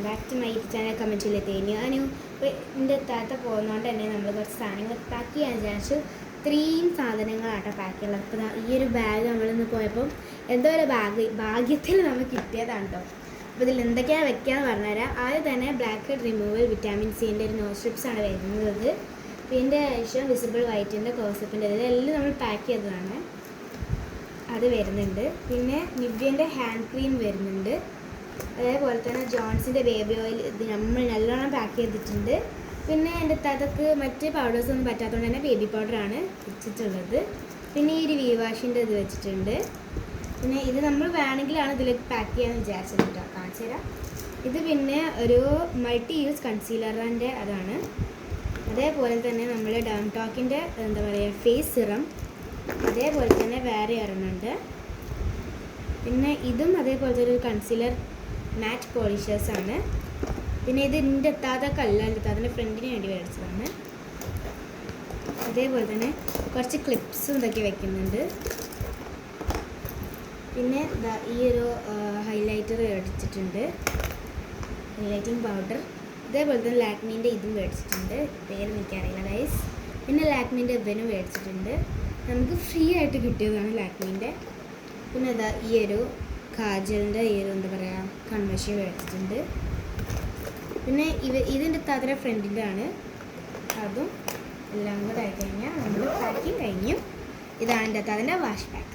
Back to my channel കമൻറ്റിലെത്തി ഞാനും എൻ്റെ താത്ത പോകുന്നതുകൊണ്ട് തന്നെ നമ്മൾ കുറച്ച് സാധനങ്ങൾ പാക്ക് ചെയ്യാൻ വിചാരിച്ചു. ഇത്രയും സാധനങ്ങളാട്ടോ പാക്ക് ചെയ്യുള്ളത്. അപ്പോൾ ഈ ഒരു ബാഗ് നമ്മളിന്ന് പോയപ്പം എന്തോ ഒരു ഭാഗ്യത്തിൽ നമുക്ക് കിട്ടിയതാണ് കേട്ടോ. അപ്പോൾ ഇതിൽ എന്തൊക്കെയാണ് വെക്കാമെന്ന് പറഞ്ഞുതരാം. ആദ്യം തന്നെ ബ്ലാക്ക് ഹെഡ് റിമൂവൽ വിറ്റാമിൻ സിൻ്റെ ഒരു നോസ് സ്ട്രിപ്സാണ് വരുന്നത്. പിന്നെ ശേഷം വിസിബിൾ വൈറ്റിൻ്റെ ക്ലോസപ്പിൻ്റെ ഇതെല്ലാം നമ്മൾ പാക്ക് ചെയ്തതാണ്, അത് വരുന്നുണ്ട്. പിന്നെ നിവ്യൻ്റെ ഹാൻഡ് ക്രീം വരുന്നുണ്ട്. അതേപോലെ തന്നെ ജോൺസിൻ്റെ ബേബി ഓയിൽ ഇത് നമ്മൾ നല്ലോണം പാക്ക് ചെയ്തിട്ടുണ്ട്. പിന്നെ എൻ്റെ താത്തക്ക് മറ്റ് പൗഡേഴ്സ് ഒന്നും പറ്റാത്തതുകൊണ്ട് തന്നെ ബേബി പൗഡറാണ് വെച്ചിട്ടുള്ളത്. പിന്നെ ഈ ഒരു വി വാഷിൻ്റെ ഇത് വെച്ചിട്ടുണ്ട്. പിന്നെ ഇത് നമ്മൾ വേണമെങ്കിലാണ് ഇതിൽ പാക്ക് ചെയ്യാമെന്ന് വിചാരിച്ചത് കേട്ടോ, കാണിച്ചു തരാം. ഇത് പിന്നെ ഒരു മൾട്ടി യൂസ് കൺസീലറിൻ്റെ അതാണ്. അതേപോലെ തന്നെ നമ്മൾ ഡാംടോക്കിൻ്റെ എന്താ പറയുക ഫേസ് സിറം, അതേപോലെ തന്നെ വേറെ ഒരെണ്ണമുണ്ട്. പിന്നെ ഇതും അതേപോലത്തെ ഒരു കൺസീലർ മാറ്റ് പോളിഷേഴ്സാണ്. പിന്നെ ഇത് എൻ്റെ എത്താതൊക്കെയല്ല, എൻ്റെ എത്താതിൻ്റെ ഫ്രണ്ടിന് വേണ്ടി മേടിച്ചതാണ്. അതേപോലെ തന്നെ കുറച്ച് ക്ലിപ്സും ഇതൊക്കെ വെക്കുന്നുണ്ട്. പിന്നെ ഈ ഒരു ഹൈലൈറ്റർ മേടിച്ചിട്ടുണ്ട്, ഹൈലൈറ്റിംഗ് പൗഡർ. ഇതേപോലെ തന്നെ ലാക്മീൻ്റെ ഇതും മേടിച്ചിട്ടുണ്ട്, പേര് എനിക്കറിയില്ല ഗൈസ്. പിന്നെ ലാക്മീൻ്റെ ഇവനും മേടിച്ചിട്ടുണ്ട്, നമുക്ക് ഫ്രീ ആയിട്ട് കിട്ടിയതാണ് ലാക്മീൻ്റെ. പിന്നെ ഈ ഒരു കാജലിൻ്റെ ഈ ഒരു എന്താ പറയുക കൺമഷി മേടിച്ചിട്ടുണ്ട്. പിന്നെ ഇതിൻ്റെ താത്തര ഫ്രണ്ടിൻ്റെ ആണ്. അതും എല്ലാം കൂടെ ആയിക്കഴിഞ്ഞാൽ നമ്മൾ പാക്കിങ് കഴിഞ്ഞു. ഇതാണ് എൻ്റെ താത്തൻ്റെ വാഷ് പാക്ക്.